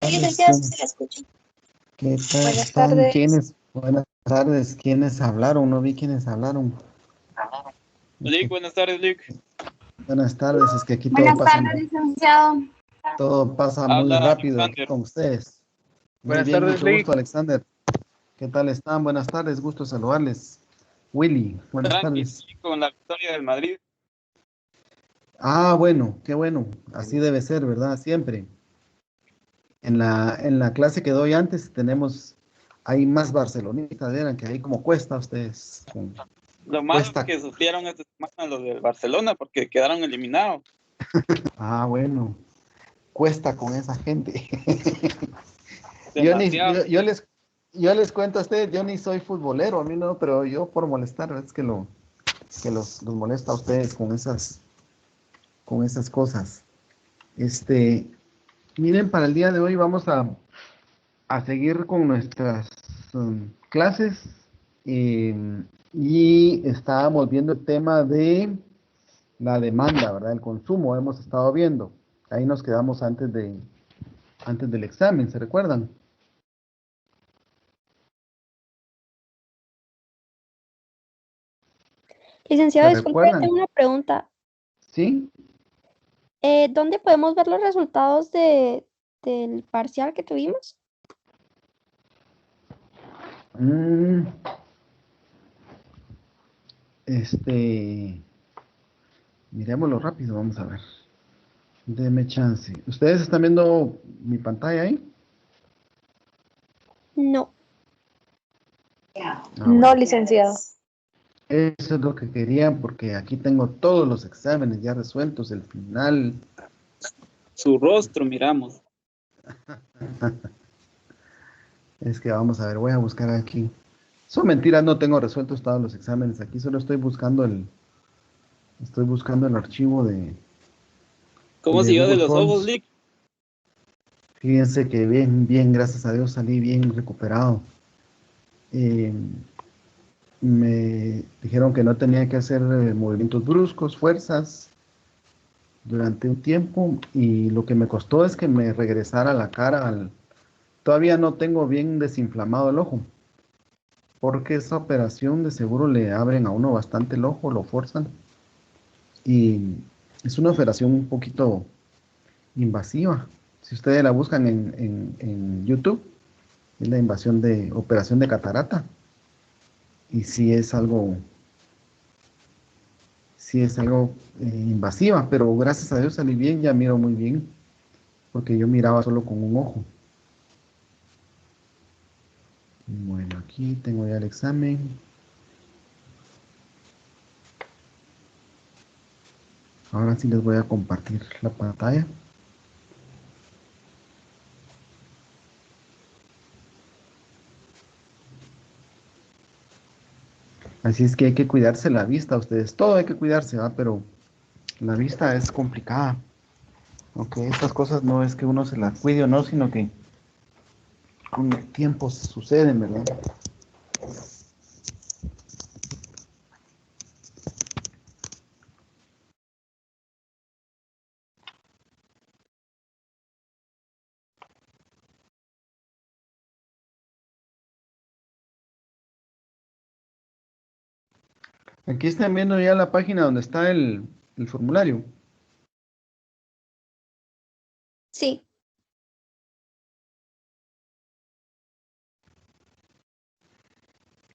Sí, tardes. licenciada, sí se la escucho. ¿Qué tal Buenas están? tardes. Buenas tardes. ¿Quiénes hablaron? No vi quiénes hablaron. Es Lick, que, buenas tardes, Lick. buenas tardes. Es que aquí Buenas tardes, licenciado. todo pasa muy Habla rápido aquí Alexander. con ustedes. Muy Buenas bien, tardes, mucho Lick. gusto, Alexander. ¿Qué tal están? Buenas tardes, gusto saludarles. Willy, buenas Tranqui, tardes. con la victoria del Madrid. Ah, bueno, qué bueno. Así debe ser, ¿verdad? Siempre. En la clase que doy antes hay más barcelonistas, eran que ahí como cuesta a ustedes. Lo malo es Cuesta. que sufrieron esta semana los del Barcelona porque quedaron eliminados. Ah, bueno, cuesta con esa gente. Demasiado. Yo les cuento a ustedes, yo ni soy futbolero, a mí no, pero yo por molestar, es que los molesta a ustedes con esas cosas. Miren, para el día de hoy vamos a seguir con nuestras clases y estábamos viendo el tema de la demanda, ¿verdad? El consumo, hemos estado viendo. Ahí nos quedamos antes del examen, ¿se recuerdan? Licenciado, ¿Se disculpe, recuerdan? tengo una pregunta. ¿Sí? ¿Dónde podemos ver los resultados del parcial que tuvimos? Mm, este, miremoslo rápido, vamos a ver. Deme chance. ¿Ustedes están viendo mi pantalla ahí? No. Ah, No, bueno. licenciado. Eso es lo que quería porque aquí tengo todos los exámenes ya resueltos, el final. Su rostro miramos. Es que vamos a ver, voy a buscar aquí. Son mentiras, no tengo resueltos todos los exámenes. Aquí solo estoy buscando el archivo ¿Cómo de siguió de Google los ojos, Forms. Lick? Fíjense que bien, bien, gracias a Dios salí bien recuperado. Eh, Me dijeron que no tenía que hacer movimientos bruscos, fuerzas durante un tiempo y lo que me costó es que me regresara la cara Todavía no tengo bien desinflamado el ojo, porque esa operación de seguro le abren a uno bastante el ojo, lo forzan y es una operación un poquito invasiva. Si ustedes la buscan en YouTube, es la invasión de operación de catarata y sí es algo invasiva, pero gracias a Dios salí bien, ya miro muy bien, porque yo miraba solo con un ojo. Bueno, aquí tengo ya el examen. Ahora sí les voy a compartir la pantalla. Así es que hay que cuidarse la vista, ustedes. Todo hay que cuidarse, ¿va? Pero la vista es complicada. Aunque estas cosas no es que uno se las cuide o no, sino que con el tiempo suceden, ¿verdad? Aquí están viendo ya la página donde está el formulario. Sí.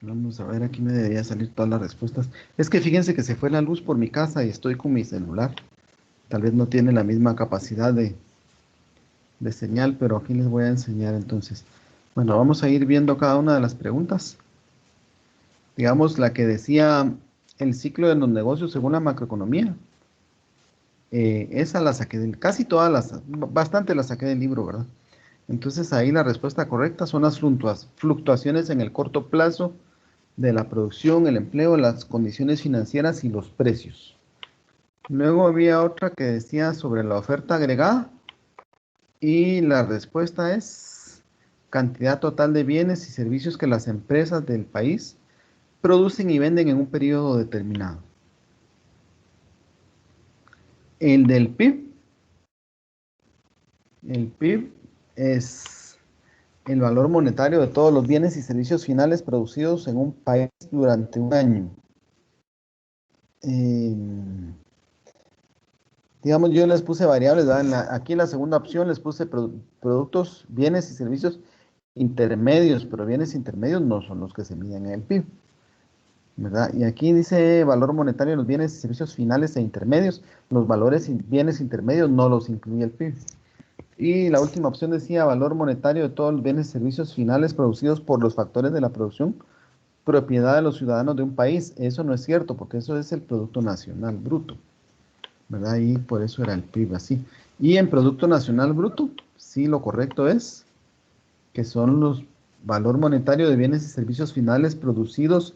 Vamos a ver, aquí me debería salir todas las respuestas. Es que fíjense que se fue la luz por mi casa y estoy con mi celular. Tal vez no tiene la misma capacidad de señal, pero aquí les voy a enseñar entonces. Bueno, vamos a ir viendo cada una de las preguntas. Digamos, la que decía el ciclo de los negocios según la macroeconomía. Esa la saqué casi todas bastante la saqué del libro, ¿verdad? Entonces ahí la respuesta correcta son las fluctuaciones en el corto plazo de la producción, el empleo, las condiciones financieras y los precios. Luego había otra que decía sobre la oferta agregada y la respuesta es cantidad total de bienes y servicios que las empresas del país producen y venden en un periodo determinado. El del PIB, el PIB es el valor monetario de todos los bienes y servicios finales producidos en un país durante un año. Digamos, yo les puse variables, ¿verdad? Aquí en la segunda opción les puse productos, bienes y servicios intermedios, pero bienes intermedios no son los que se miden en el PIB, ¿verdad? Y aquí dice valor monetario de los bienes y servicios finales e intermedios. Los valores y bienes intermedios no los incluye el PIB. Y la última opción decía valor monetario de todos los bienes y servicios finales producidos por los factores de la producción, propiedad de los ciudadanos de un país. Eso no es cierto, porque eso es el Producto Nacional Bruto, ¿verdad? Y por eso era el PIB así. Y en Producto Nacional Bruto, sí, lo correcto es que son los valor monetario de bienes y servicios finales producidos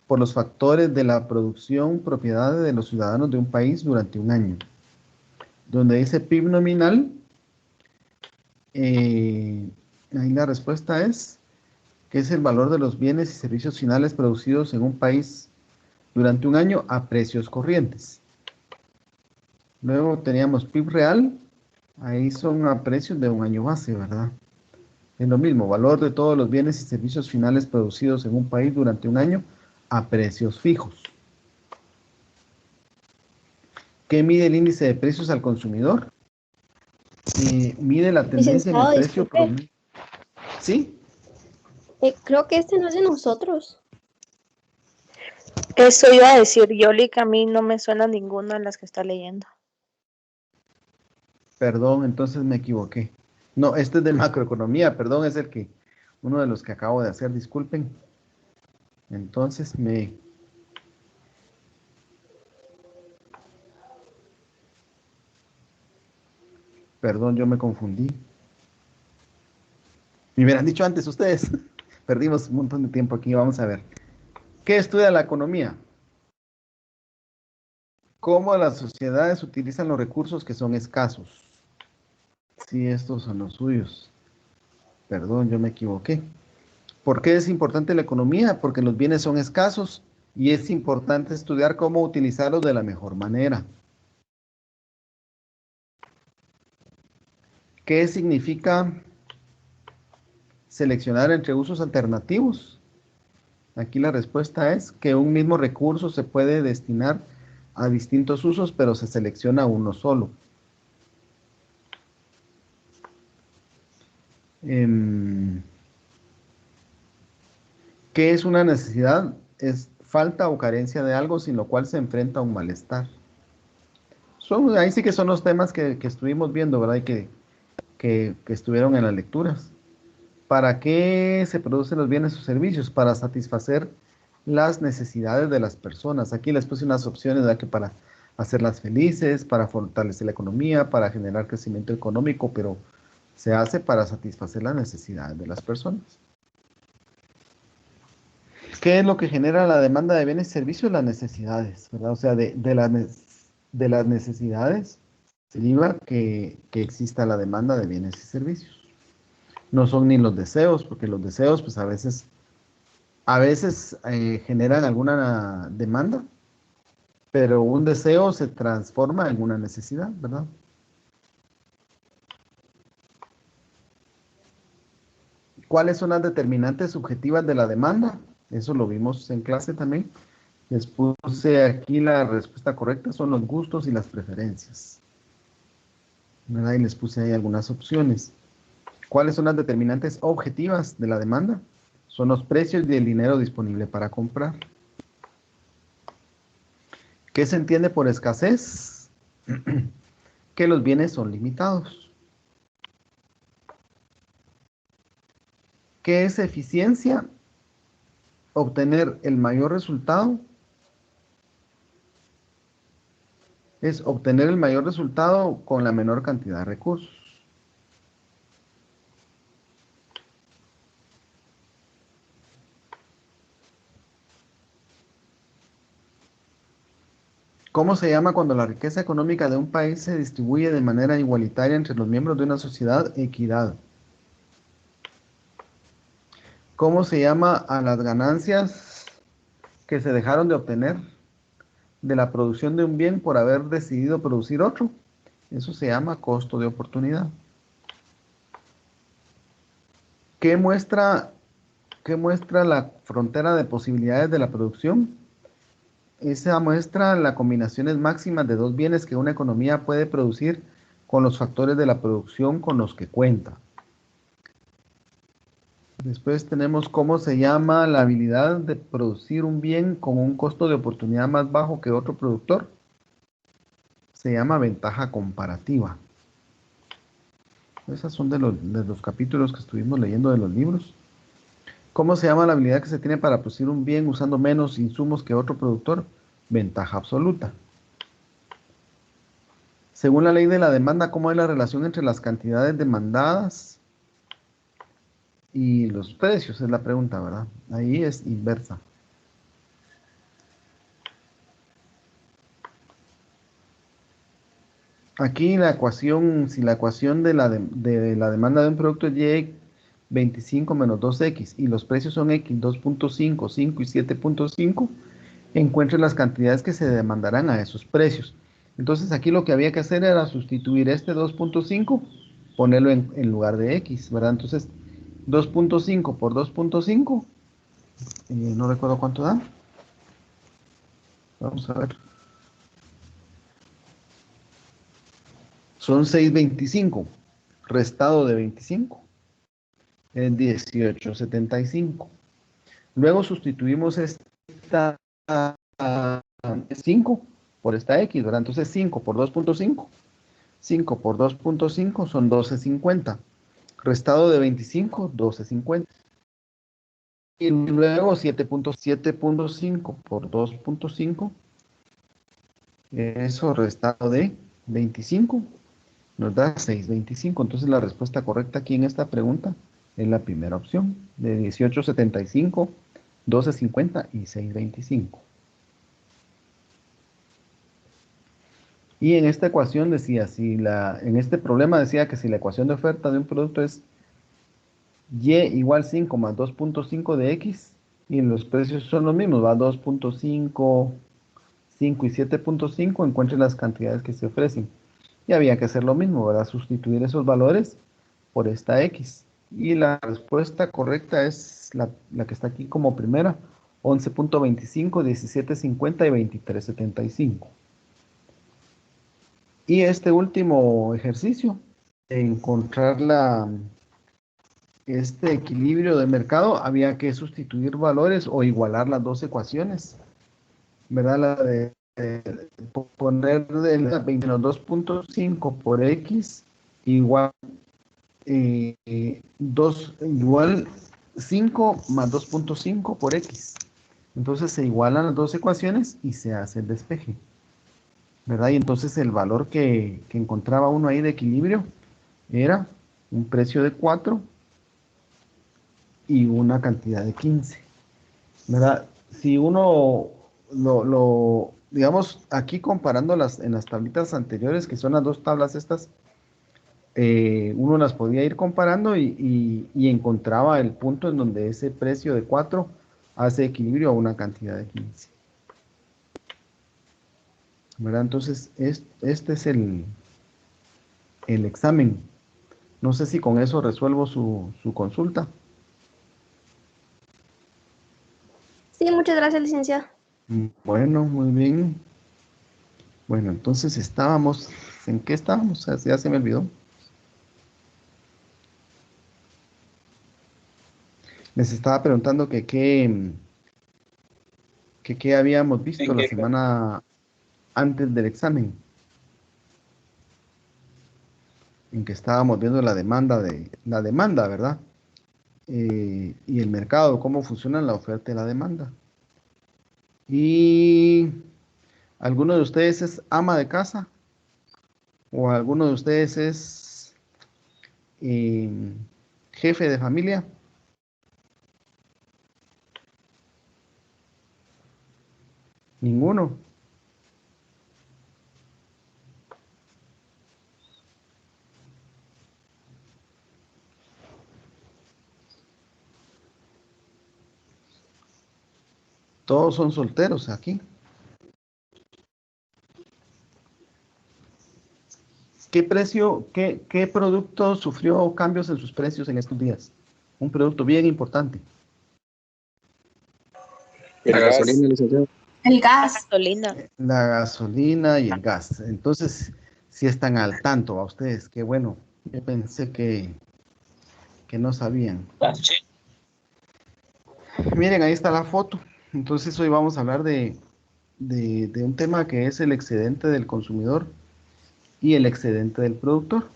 por los factores de la producción, propiedad de los ciudadanos de un país durante un año. Donde dice PIB nominal, ahí la respuesta es que es el valor de los bienes y servicios finales producidos en un país durante un año a precios corrientes. Luego teníamos PIB real, ahí son a precios de un año base, ¿verdad? Es lo mismo, valor de todos los bienes y servicios finales producidos en un país durante un año a precios fijos. ¿Qué mide el índice de precios al consumidor? Mide la tendencia en el Licenciado, precio disculpe, promedio. ¿Sí? creo que este no es de nosotros. Eso iba a decir Yoli, que a mí no me suena ninguna de las que está leyendo. Perdón, entonces me equivoqué. No, este es de macroeconomía, perdón, es uno de los que acabo de hacer, disculpen. Entonces perdón, yo me confundí. Me hubieran dicho antes ustedes. Perdimos un montón de tiempo aquí, vamos a ver. ¿Qué estudia la economía? ¿Cómo las sociedades utilizan los recursos que son escasos? Sí, estos son los suyos. Perdón, yo me equivoqué. ¿Por qué es importante la economía? Porque los bienes son escasos y es importante estudiar cómo utilizarlos de la mejor manera. ¿Qué significa seleccionar entre usos alternativos? Aquí la respuesta es que un mismo recurso se puede destinar a distintos usos, pero se selecciona uno solo. ¿Qué es una necesidad? Es falta o carencia de algo sin lo cual se enfrenta a un malestar. Ahí sí que son los temas que estuvimos viendo, ¿verdad? Y que estuvieron en las lecturas. ¿Para qué se producen los bienes o servicios? Para satisfacer las necesidades de las personas. Aquí les puse unas opciones, ¿verdad? Que para hacerlas felices, para fortalecer la economía, para generar crecimiento económico, pero se hace para satisfacer las necesidades de las personas. ¿Qué es lo que genera la demanda de bienes y servicios? Las necesidades, ¿verdad? O sea, de las necesidades se deriva que exista la demanda de bienes y servicios. No son ni los deseos, porque los deseos, pues a veces generan alguna demanda, pero un deseo se transforma en una necesidad, ¿verdad? ¿Cuáles son las determinantes subjetivas de la demanda? Eso lo vimos en clase también. Les puse aquí la respuesta correcta, son los gustos y las preferencias, ¿verdad? Y les puse ahí algunas opciones. ¿Cuáles son las determinantes objetivas de la demanda? Son los precios y el dinero disponible para comprar. ¿Qué se entiende por escasez? Que los bienes son limitados. ¿Qué es eficiencia? Obtener el mayor resultado. Es obtener el mayor resultado con la menor cantidad de recursos. ¿Cómo se llama cuando la riqueza económica de un país se distribuye de manera igualitaria entre los miembros de una sociedad? Equidad. ¿Cómo se llama a las ganancias que se dejaron de obtener de la producción de un bien por haber decidido producir otro? Eso se llama costo de oportunidad. ¿Qué muestra la frontera de posibilidades de la producción? Esa muestra las combinaciones máximas de dos bienes que una economía puede producir con los factores de la producción con los que cuenta. Después tenemos cómo se llama la habilidad de producir un bien con un costo de oportunidad más bajo que otro productor. Se llama ventaja comparativa. Esos son de los capítulos que estuvimos leyendo de los libros. ¿Cómo se llama la habilidad que se tiene para producir un bien usando menos insumos que otro productor? Ventaja absoluta. Según la ley de la demanda, ¿cómo es la relación entre las cantidades demandadas y los precios? Es la pregunta, ¿verdad? Ahí es inversa. Aquí la ecuación, si la ecuación de la demanda de un producto es Y 25 menos 2X y los precios son X 2.5, 5 y 7.5, encuentre las cantidades que se demandarán a esos precios. Entonces aquí lo que había que hacer era sustituir este 2.5, ponerlo en lugar de X, ¿verdad? Entonces 2.5 por 2.5, no recuerdo cuánto da. Vamos a ver. Son 6.25, restado de 25, es 18.75. Luego sustituimos esta 5 por esta X, ¿verdad? Entonces 5 por 2.5, 5 por 2.5 son 12.50. Restado de 25, 12.50. Y luego 7.5 por 2.5, eso restado de 25, nos da 6.25. Entonces la respuesta correcta aquí en esta pregunta es la primera opción, de 18.75, 12.50 y 6.25. Y en esta ecuación decía, en este problema decía que si la ecuación de oferta de un producto es Y igual 5 más 2.5 de X, y los precios son los mismos, va 2.5, 5 y 7.5, encuentre las cantidades que se ofrecen. Y había que hacer lo mismo, ¿verdad? Sustituir esos valores por esta X. Y la respuesta correcta es la que está aquí como primera, 11.25, 17.50 y 23.75. Y este último ejercicio, encontrar este equilibrio de mercado, había que sustituir valores o igualar las dos ecuaciones, ¿verdad? La de poner del 22.5 por X igual, 2, igual 5 más 2.5 por X. Entonces se igualan las dos ecuaciones y se hace el despeje, ¿verdad? Y entonces el valor que encontraba uno ahí de equilibrio era un precio de 4 y una cantidad de 15, ¿verdad? Si uno digamos, aquí comparando en las tablitas anteriores, que son las dos tablas estas, uno las podía ir comparando y encontraba el punto en donde ese precio de 4 hace equilibrio a una cantidad de 15. ¿Verdad? Entonces, este es el examen. No sé si con eso resuelvo su consulta. Sí, muchas gracias, licenciado. Bueno, muy bien. Bueno, entonces ¿en qué estábamos? Ya se me olvidó. Les estaba preguntando que qué habíamos visto ¿En la qué? semana antes del examen, en que estábamos viendo la demanda, ¿verdad? Y el mercado, cómo funcionan la oferta y la demanda. Y ¿alguno de ustedes es ama de casa? ¿O alguno de ustedes es eh, jefe de familia? Ninguno. Todos son solteros aquí. ¿Qué producto sufrió cambios en sus precios en estos días? un producto bien importante. El La gas. gasolina, licenciado. El gas. Gasolina. La gasolina y el gas. Entonces, si están al tanto a ustedes, qué bueno. Yo pensé que no sabían. Sí. Miren, ahí está la foto. Entonces, hoy vamos a hablar de un tema que es el excedente del consumidor y el excedente del productor.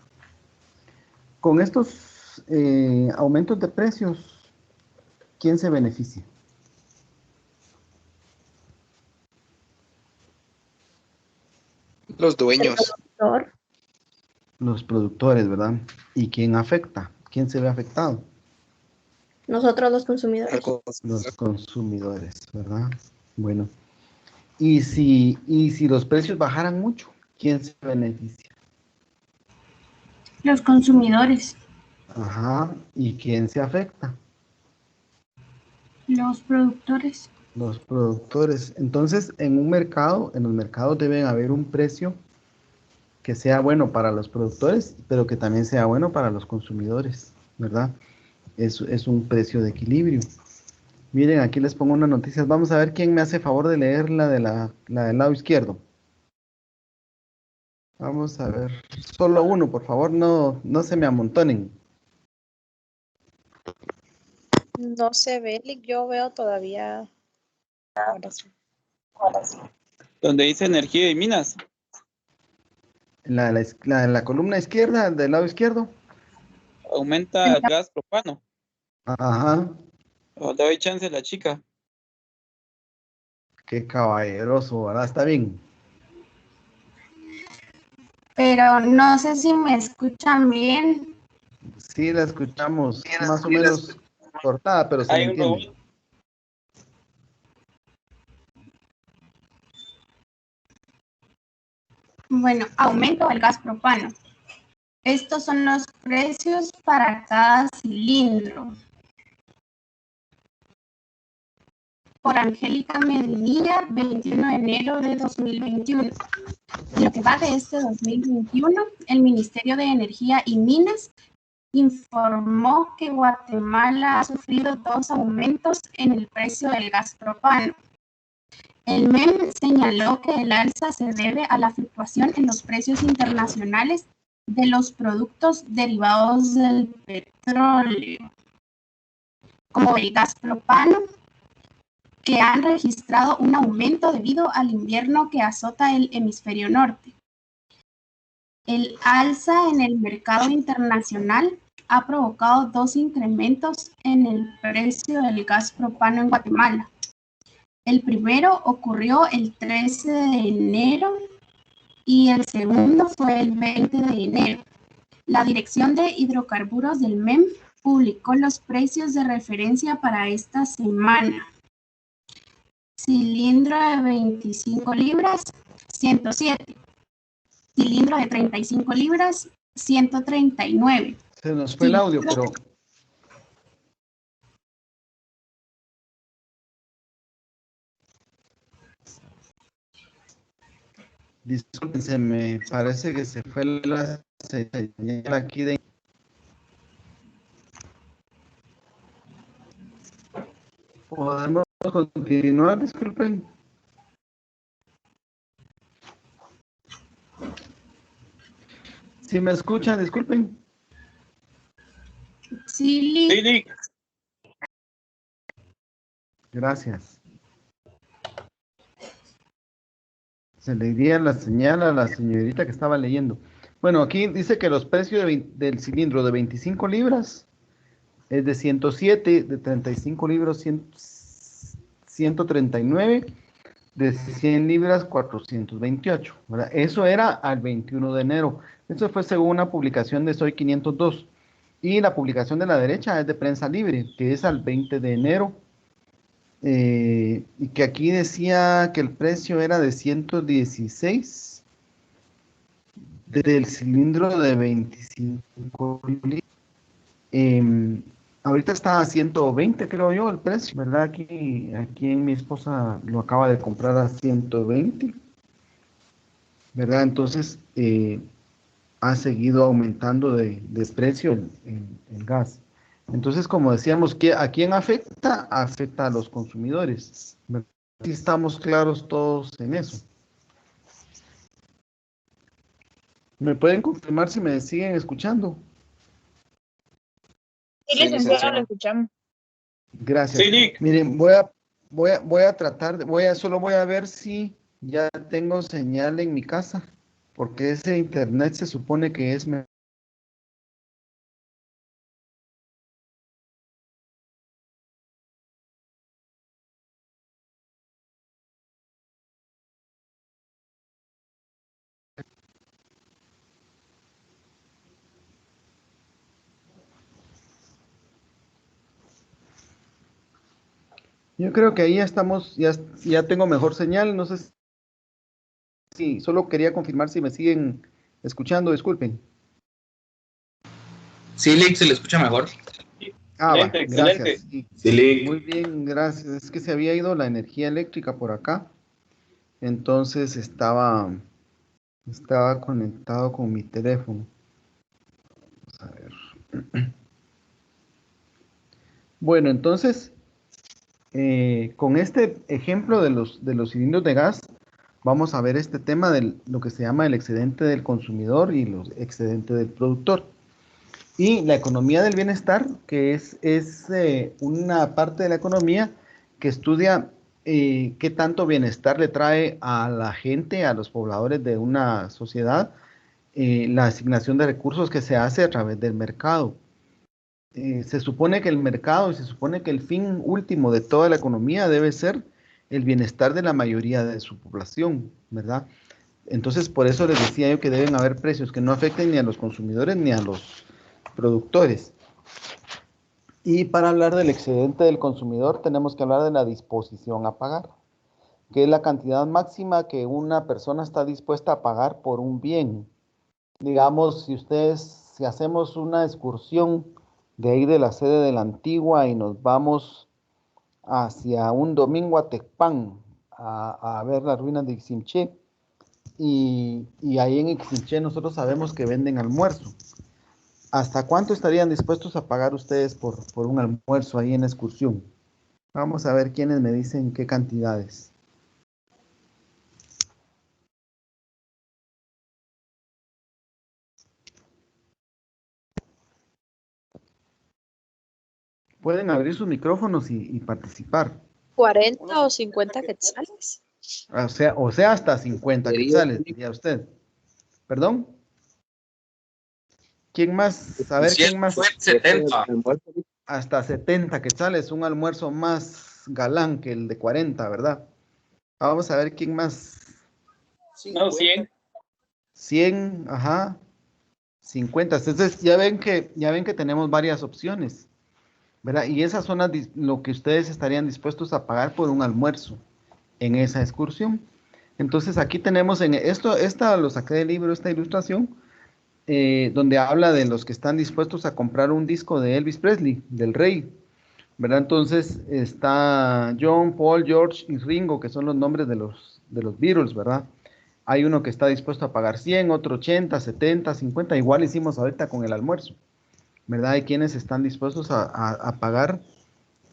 Con estos aumentos de precios, ¿quién se beneficia? Los dueños. Doctor. Los productores, ¿verdad? ¿Y quién afecta? ¿Quién se ve afectado? Nosotros los consumidores. Al consumidor. Los consumidores, ¿verdad? Bueno, y si los precios bajaran mucho, ¿quién se beneficia? Los consumidores. Ajá, ¿y quién se afecta? Los productores. Los productores. Entonces, en los mercados deben haber un precio que sea bueno para los productores, pero que también sea bueno para los consumidores, ¿verdad? Es un precio de equilibrio. Miren, aquí les pongo unas noticias. Vamos a ver quién me hace favor de leer la del lado izquierdo. Vamos a ver. Solo uno, por favor, no se me amontonen. No se ve, yo veo todavía. Ahora sí. Donde dice energía y minas. La columna izquierda, del lado izquierdo. Aumenta gas propano. Ajá, O le doy chance a la chica. qué caballeroso, ¿verdad? Está bien. Pero no sé si me escuchan bien. Sí, la escuchamos más o menos cortada, pero se le Hay un entiende. robot. Bueno, aumento del gas propano. Estos son los precios para cada cilindro. Por Angélica Medinilla, 21 de enero de 2021. En lo que va de este 2021, el Ministerio de Energía y Minas informó que Guatemala ha sufrido 2 aumentos en el precio del gas propano. El MEM señaló que el alza se debe a la fluctuación en los precios internacionales de los productos derivados del petróleo, como el gas propano, que han registrado un aumento debido al invierno que azota el hemisferio norte. El alza en el mercado internacional ha provocado 2 incrementos en el precio del gas propano en Guatemala. El primero ocurrió el 13 de enero y el segundo fue el 20 de enero. La Dirección de Hidrocarburos del MEM publicó los precios de referencia para esta semana. Cilindro de 25 libras, 107. Cilindro de 35 libras, 139. Se nos fue el audio, pero discúlpense, me parece que se fue la señal aquí de... ¿Podemos continuar? Disculpen. Si me escuchan, disculpen. Sí, Sí. Gracias. Se le iría la señal a la señorita que estaba leyendo. Bueno, aquí dice que los precios del cilindro de 25 libras es de 107, de 35 libras 139, de 100 libras 428, ¿verdad? Eso era al 21 de enero. Eso fue según una publicación de Soy 502. Y la publicación de la derecha es de Prensa Libre, que es al 20 de enero. Y que aquí decía que el precio era de 116 del cilindro de 25 litros. Ahorita está a 120, creo yo, el precio, ¿verdad? Aquí mi esposa lo acaba de comprar a 120, ¿verdad? Entonces, ha seguido aumentando de precio el gas. Entonces, como decíamos, ¿a quién afecta? Afecta a los consumidores. Aquí estamos claros todos en eso. ¿Me pueden confirmar si me siguen escuchando? Sí, Sí, licenciado, lo licenciado. escuchamos. Gracias. Sí, Lick. Miren, voy a tratar, solo voy a ver si ya tengo señal en mi casa, porque ese internet se supone que es... Yo creo que ahí ya estamos, ya tengo mejor señal, no sé si, solo quería confirmar si me siguen escuchando, disculpen. Sí, Lick, se le escucha mejor. Ah, va, Excelente, gracias. excelente. Sí, Sí, muy Lick. bien, gracias. Es que se había ido la energía eléctrica por acá, entonces estaba conectado con mi teléfono. Vamos a ver. Bueno, entonces, con este ejemplo de los cilindros de gas, vamos a ver este tema de lo que se llama el excedente del consumidor y los excedentes del productor. Y la economía del bienestar, que es una parte de la economía que estudia qué tanto bienestar le trae a la gente, a los pobladores de una sociedad, la asignación de recursos que se hace a través del mercado. Se supone que el mercado y se supone que el fin último de toda la economía debe ser el bienestar de la mayoría de su población, ¿verdad? Entonces, por eso les decía yo que deben haber precios que no afecten ni a los consumidores ni a los productores. Y para hablar del excedente del consumidor, tenemos que hablar de la disposición a pagar, que es la cantidad máxima que una persona está dispuesta a pagar por un bien. Digamos, si hacemos una excursión de ahí de la sede de la Antigua y nos vamos hacia un domingo a Tecpan a ver las ruinas de Ixinché, y ahí en Ixinché nosotros sabemos que venden almuerzo. ¿Hasta cuánto estarían dispuestos a pagar ustedes por un almuerzo ahí en la excursión? Vamos a ver quiénes me dicen qué cantidades. Pueden abrir sus micrófonos y participar. 40 o 50 quetzales. O sea, hasta 50 Sería quetzales, diría usted. ¿Perdón? ¿Quién más? A ver, si ¿quién más? fue 70. Hasta 70 quetzales, un almuerzo más galán que el de 40, ¿verdad? Vamos a ver quién más. No, 100. 100, ajá. 50. Entonces, ya ven que tenemos varias opciones, ¿verdad? Y esas son lo que ustedes estarían dispuestos a pagar por un almuerzo en esa excursión. Entonces, aquí tenemos esta lo saqué del libro, esta ilustración, donde habla de los que están dispuestos a comprar un disco de Elvis Presley, del rey, ¿verdad? Entonces, está John, Paul, George y Ringo, que son los nombres de los Beatles, ¿verdad? Hay uno que está dispuesto a pagar 100, otro 80, 70, 50, igual hicimos ahorita con el almuerzo, ¿verdad? Hay quienes están dispuestos a pagar.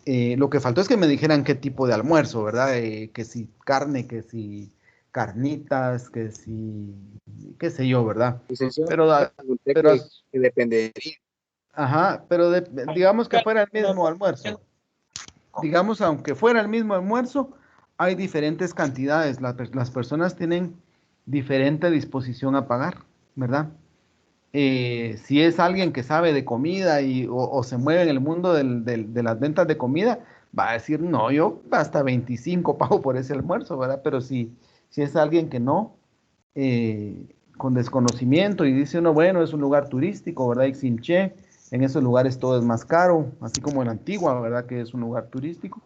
Lo que faltó es que me dijeran qué tipo de almuerzo, ¿verdad? Que si carne, que si carnitas, que si, qué sé yo, ¿verdad? Licenciado, Pero, pregunté pero, que dependería. ajá, pero digamos que fuera el mismo almuerzo. Digamos, aunque fuera el mismo almuerzo, hay diferentes cantidades. Las personas tienen diferente disposición a pagar, ¿verdad? Si es alguien que sabe de comida o se mueve en el mundo de las ventas de comida, va a decir, no, yo hasta 25 pago por ese almuerzo, ¿verdad? Pero si es alguien que no, con desconocimiento y dice uno, bueno, es un lugar turístico, ¿verdad? Ixinché, en esos lugares todo es más caro, así como en Antigua, ¿verdad? Que es un lugar turístico,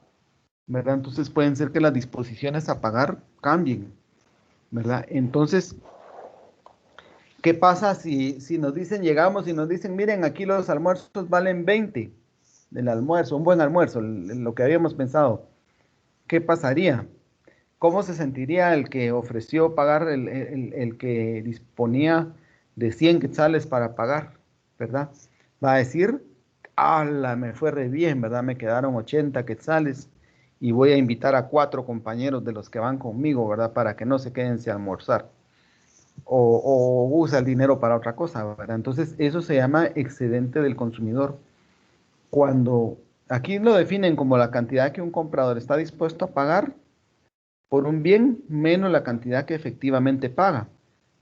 ¿verdad? Entonces pueden ser que las disposiciones a pagar cambien, ¿verdad? Entonces, ¿qué pasa si nos dicen, llegamos y nos dicen, miren, aquí los almuerzos valen 20 del almuerzo, un buen almuerzo, lo que habíamos pensado? ¿Qué pasaría? ¿Cómo se sentiría el que ofreció pagar, el que disponía de 100 quetzales para pagar, ¿verdad? Va a decir, ¡Hala! Me fue re bien, ¿verdad? Me quedaron 80 quetzales y voy a invitar a 4 compañeros de los que van conmigo, ¿verdad? Para que no se queden sin almorzar. O usa el dinero para otra cosa, ¿verdad? Entonces, eso se llama excedente del consumidor. Cuando aquí lo definen como la cantidad que un comprador está dispuesto a pagar por un bien menos la cantidad que efectivamente paga.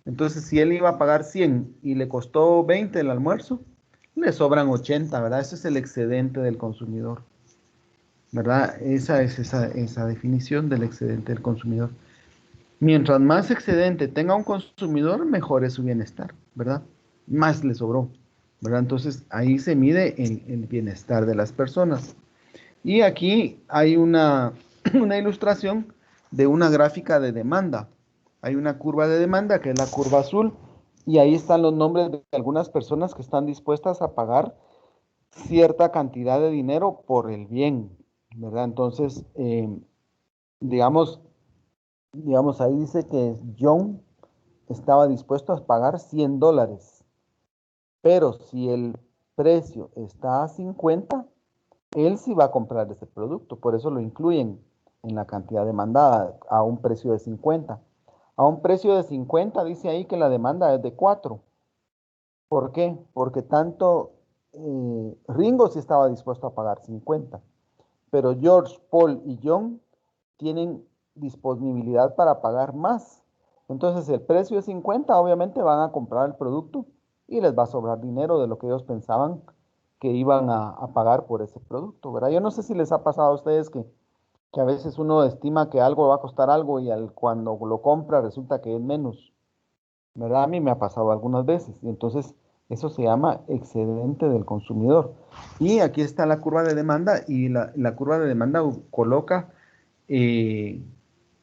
Entonces, si él iba a pagar 100 y le costó 20 el almuerzo, le sobran 80, ¿verdad? Ese es el excedente del consumidor, ¿verdad? Esa es esa definición del excedente del consumidor. Mientras más excedente tenga un consumidor, mejor es su bienestar, ¿verdad? Más le sobró, ¿verdad? Entonces, ahí se mide el bienestar de las personas. Y aquí hay una ilustración de una gráfica de demanda. Hay una curva de demanda que es la curva azul y ahí están los nombres de algunas personas que están dispuestas a pagar cierta cantidad de dinero por el bien, ¿verdad? Entonces, digamos, ahí dice que John estaba dispuesto a pagar $100, pero si el precio está a 50, él sí va a comprar ese producto, por eso lo incluyen en la cantidad demandada a un precio de 50. A un precio de 50 dice ahí que la demanda es de 4. ¿Por qué? Porque tanto Ringo sí estaba dispuesto a pagar 50, pero George, Paul y John tienen disponibilidad para pagar más. Entonces el precio es 50, obviamente van a comprar el producto y les va a sobrar dinero de lo que ellos pensaban que iban a pagar por ese producto, ¿verdad? Yo no sé si les ha pasado a ustedes que a veces uno estima que algo va a costar algo y cuando lo compra resulta que es menos, ¿verdad? A mí me ha pasado algunas veces y entonces eso se llama excedente del consumidor. Y aquí está la curva de demanda y la curva de demanda coloca eh,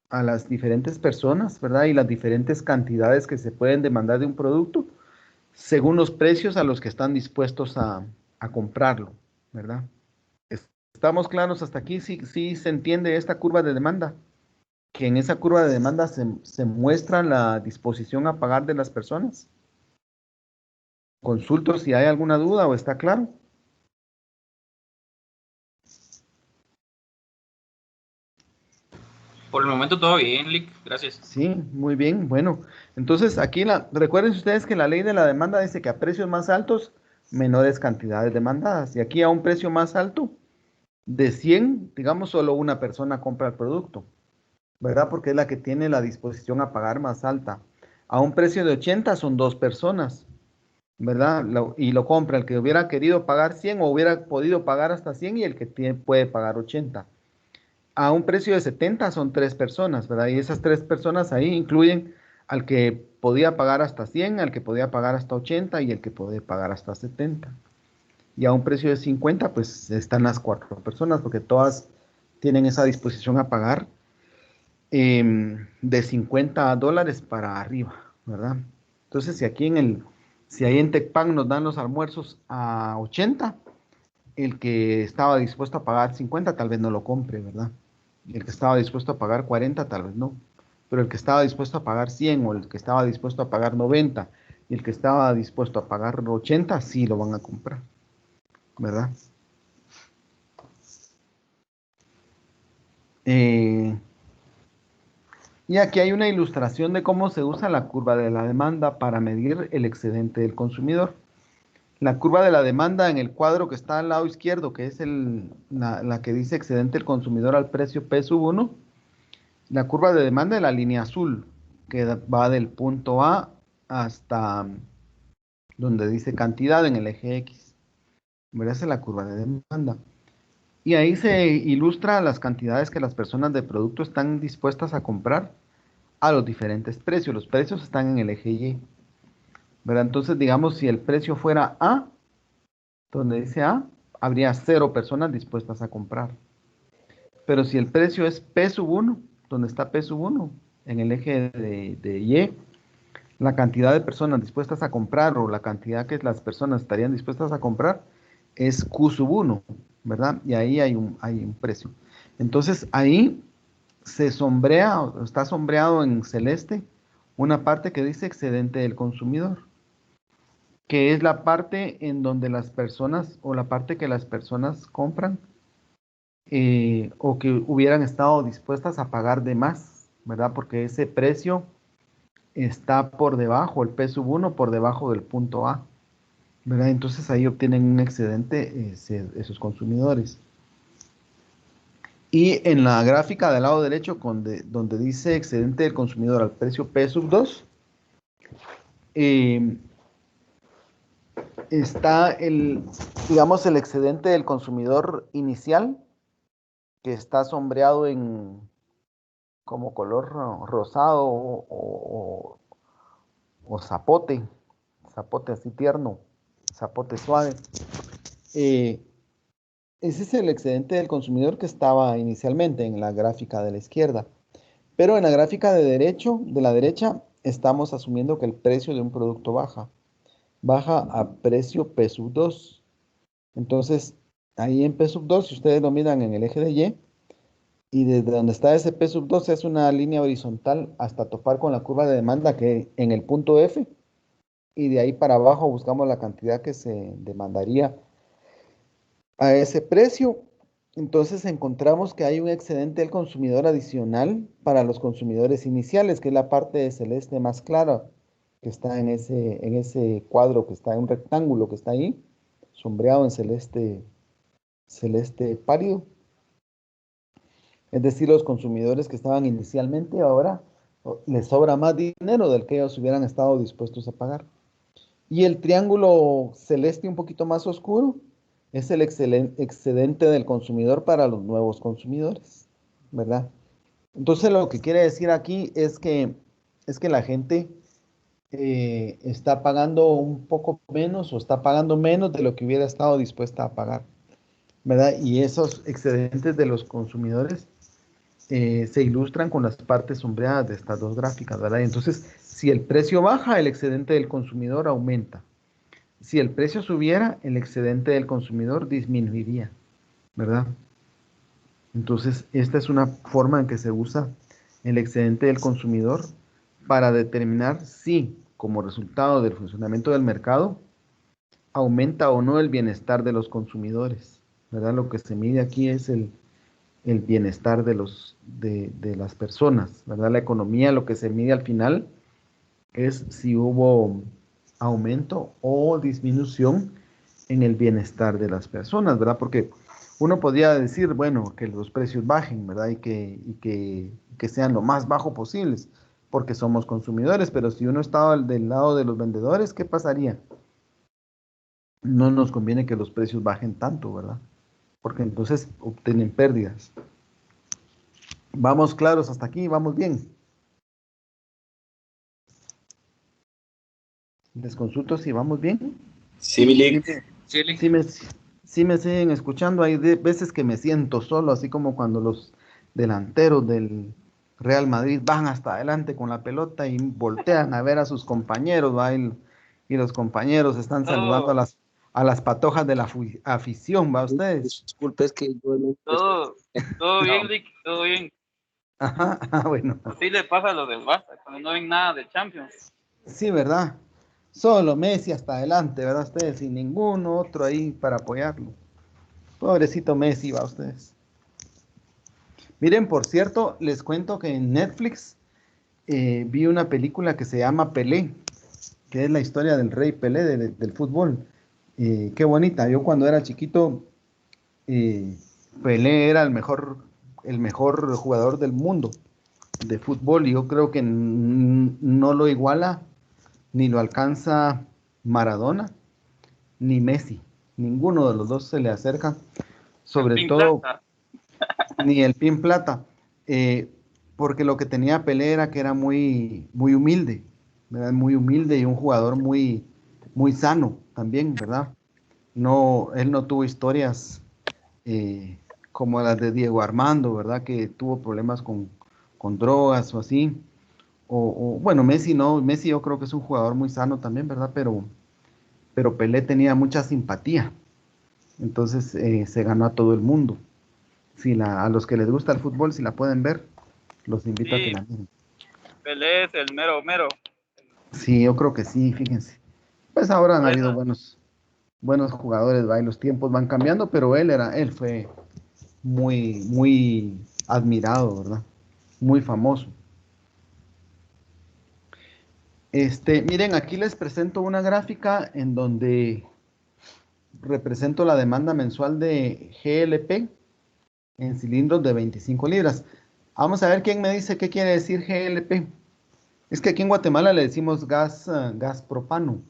a las diferentes personas, ¿verdad? Y las diferentes cantidades que se pueden demandar de un producto según los precios a los que están dispuestos a comprarlo, ¿verdad? ¿Estamos claros hasta aquí? Sí, sí se entiende esta curva de demanda, que en esa curva de demanda se muestra la disposición a pagar de las personas. Consulto si hay alguna duda o está claro. Por el momento todo bien, Lick. Gracias. Sí, muy bien. Bueno, entonces aquí recuerden ustedes que la ley de la demanda dice que a precios más altos, menores cantidades demandadas. Y aquí a un precio más alto, de 100, digamos, solo una persona compra el producto, ¿verdad? Porque es la que tiene la disposición a pagar más alta. A un precio de 80 son 2 personas, ¿verdad? Y lo compra el que hubiera querido pagar 100 o hubiera podido pagar hasta 100 y el que puede pagar 80. A un precio de 70 son 3 personas, ¿verdad? Y esas 3 personas ahí incluyen al que podía pagar hasta 100, al que podía pagar hasta 80 y el que puede pagar hasta 70. Y a un precio de 50, pues están las 4 personas, porque todas tienen esa disposición a pagar de $50 para arriba, ¿verdad? Entonces, si ahí en Tecpan nos dan los almuerzos a 80, el que estaba dispuesto a pagar 50 tal vez no lo compre, ¿verdad? El que estaba dispuesto a pagar 40 tal vez no. Pero el que estaba dispuesto a pagar 100 o el que estaba dispuesto a pagar 90 y el que estaba dispuesto a pagar 80 sí lo van a comprar, ¿verdad? Y aquí hay una ilustración de cómo se usa la curva de la demanda para medir el excedente del consumidor. La curva de la demanda en el cuadro que está al lado izquierdo, que es la que dice excedente del consumidor al precio P sub 1, la curva de demanda de la línea azul, que va del punto A hasta donde dice cantidad en el eje X. ¿Verdad? Esa es la curva de demanda. Y ahí se ilustra las cantidades que las personas de producto están dispuestas a comprar a los diferentes precios. Los precios están en el eje Y. ¿Verdad? Entonces, digamos, si el precio fuera A, donde dice A, habría 0 personas dispuestas a comprar. Pero si el precio es P sub 1, donde está P sub 1, en el eje de Y, la cantidad de personas dispuestas a comprar o la cantidad que las personas estarían dispuestas a comprar es Q sub 1, ¿verdad? Y ahí hay un precio. Entonces ahí está sombreado en celeste una parte que dice excedente del consumidor. que es la parte en donde las personas, o la parte que las personas compran, o que hubieran estado dispuestas a pagar de más, ¿verdad? Porque ese precio está por debajo, el P/1 por debajo del punto A, ¿verdad? Entonces ahí obtienen un excedente esos consumidores. Y en la gráfica del lado derecho, donde dice excedente del consumidor al precio P/2, está digamos, el excedente del consumidor inicial, que está sombreado en como color rosado o zapote así tierno, zapote suave. Ese es el excedente del consumidor que estaba inicialmente en la gráfica de la izquierda. Pero en la gráfica de la derecha, estamos asumiendo que el precio de un producto baja a precio P/2. Entonces, ahí en P/2, si ustedes lo miran en el eje de Y, y desde donde está ese P/2 es una línea horizontal hasta topar con la curva de demanda que en el punto F, y de ahí para abajo buscamos la cantidad que se demandaría a ese precio. Entonces encontramos que hay un excedente del consumidor adicional para los consumidores iniciales, que es la parte de celeste más clara que está en ese cuadro, que está en un rectángulo que está ahí, sombreado en celeste pálido. Es decir, los consumidores que estaban inicialmente ahora les sobra más dinero del que ellos hubieran estado dispuestos a pagar. Y el triángulo celeste un poquito más oscuro es el excedente del consumidor para los nuevos consumidores, ¿verdad? Entonces lo que quiere decir aquí es que la gente está pagando un poco menos o está pagando menos de lo que hubiera estado dispuesta a pagar, ¿verdad? Y esos excedentes de los consumidores se ilustran con las partes sombreadas de estas dos gráficas, ¿verdad? Entonces, si el precio baja, el excedente del consumidor aumenta. Si el precio subiera, el excedente del consumidor disminuiría, ¿verdad? Entonces, esta es una forma en que se usa el excedente del consumidor para determinar si, como resultado del funcionamiento del mercado, aumenta o no el bienestar de los consumidores, ¿verdad? Lo que se mide aquí es el bienestar de las personas, ¿verdad? La economía, lo que se mide al final es si hubo aumento o disminución en el bienestar de las personas, ¿verdad? Porque uno podría decir, bueno, que los precios bajen, ¿verdad? Y que sean lo más bajo posibles, porque somos consumidores, pero si uno estaba del lado de los vendedores, ¿qué pasaría? No nos conviene que los precios bajen tanto, ¿verdad? Porque entonces obtienen pérdidas. ¿Vamos claros hasta aquí? ¿Vamos bien? Les consulto si vamos bien. Sí, Milik. Sí me siguen escuchando. Hay veces que me siento solo, así como cuando los delanteros del Real Madrid van hasta adelante con la pelota y voltean a ver a sus compañeros, ¿va? Y los compañeros están saludando a las patojas de la afición, ¿va ustedes? Disculpe, es que yo no... Todo bien, Lick, todo bien. Ajá, bueno. Así le pasa a los del Barça, cuando no ven nada de Champions. Sí, ¿verdad? Solo Messi hasta adelante, ¿verdad? Ustedes, sin ningún otro ahí para apoyarlo. Pobrecito Messi, va ustedes. Miren, por cierto, les cuento que en Netflix vi una película que se llama Pelé, que es la historia del rey Pelé del fútbol. Qué bonita. Yo cuando era chiquito, Pelé era el mejor jugador del mundo de fútbol, y yo creo que no lo iguala ni lo alcanza Maradona ni Messi. Ninguno de los dos se le acerca, sobre todo ni el Pin Plata, porque lo que tenía Pelé era que era muy, muy humilde, ¿verdad? Muy humilde y un jugador muy, muy sano también, ¿verdad? No, él no tuvo historias como las de Diego Armando, ¿verdad? Que tuvo problemas con drogas o así. Bueno, Messi no, Messi yo creo que es un jugador muy sano también, ¿verdad? Pero Pelé tenía mucha simpatía, entonces se ganó a todo el mundo. A los que les gusta el fútbol, si la pueden ver, los invito a que la miren. Pelé es el mero mero. Sí, yo creo que sí, fíjense. Pues ahora han habido Bueno, buenos jugadores, ¿va? Y los tiempos van cambiando, pero él fue muy admirado, ¿verdad? Muy famoso. Miren, aquí les presento una gráfica en donde represento la demanda mensual de GLP en cilindros de 25 libras. Vamos a ver quién me dice qué quiere decir GLP. Es que aquí en Guatemala le decimos gas propano,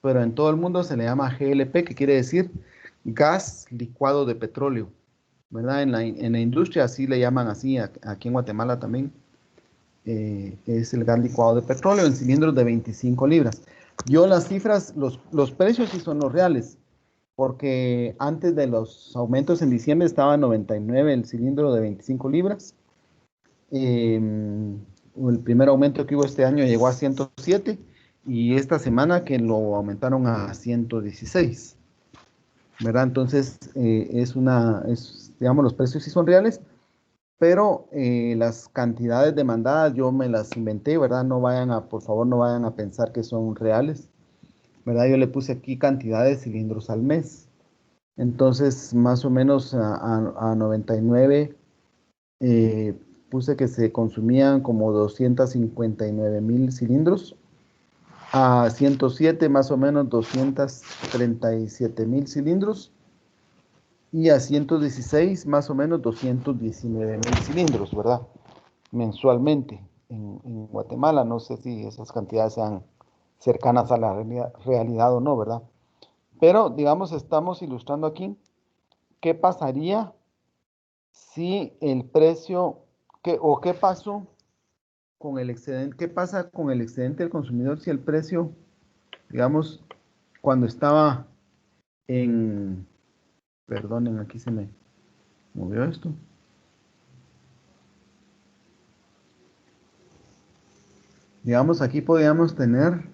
pero en todo el mundo se le llama GLP, que quiere decir gas licuado de petróleo, ¿verdad? En la industria así le llaman así, aquí en Guatemala también. Es el gas licuado de petróleo en cilindros de 25 libras. Yo las cifras, los precios sí son los reales, porque antes de los aumentos en diciembre estaba 99 el cilindro de 25 libras. El primer aumento que hubo este año llegó a 107 y esta semana que lo aumentaron a 116, ¿verdad? Entonces, digamos, los precios sí son reales, pero las cantidades demandadas yo me las inventé, ¿verdad? Por favor, no vayan a pensar que son reales, ¿verdad? Yo le puse aquí cantidad de cilindros al mes. Entonces, más o menos a 99, puse que se consumían como 259,000 cilindros. A 107, más o menos 237,000 cilindros. Y a 116, más o menos 219,000 cilindros, ¿verdad? Mensualmente en Guatemala. No sé si esas cantidades sean cercanas a la realidad o no, ¿verdad? Pero, digamos, estamos ilustrando aquí qué pasaría si el precio, qué pasó con el excedente, qué pasa con el excedente del consumidor si el precio, digamos, cuando estaba en, perdonen, aquí se me movió esto. Digamos, aquí podríamos tener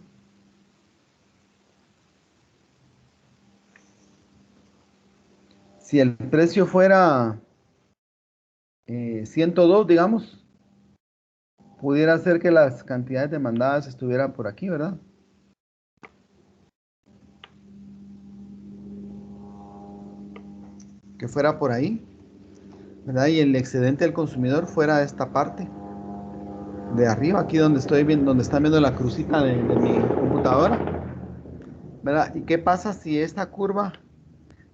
si el precio fuera 102, digamos, pudiera ser que las cantidades demandadas estuvieran por aquí, ¿verdad? Que fuera por ahí, ¿verdad? Y el excedente del consumidor fuera de esta parte de arriba, aquí donde estoy viendo, donde están viendo la crucita de mi computadora, ¿verdad? ¿Y qué pasa si esta curva,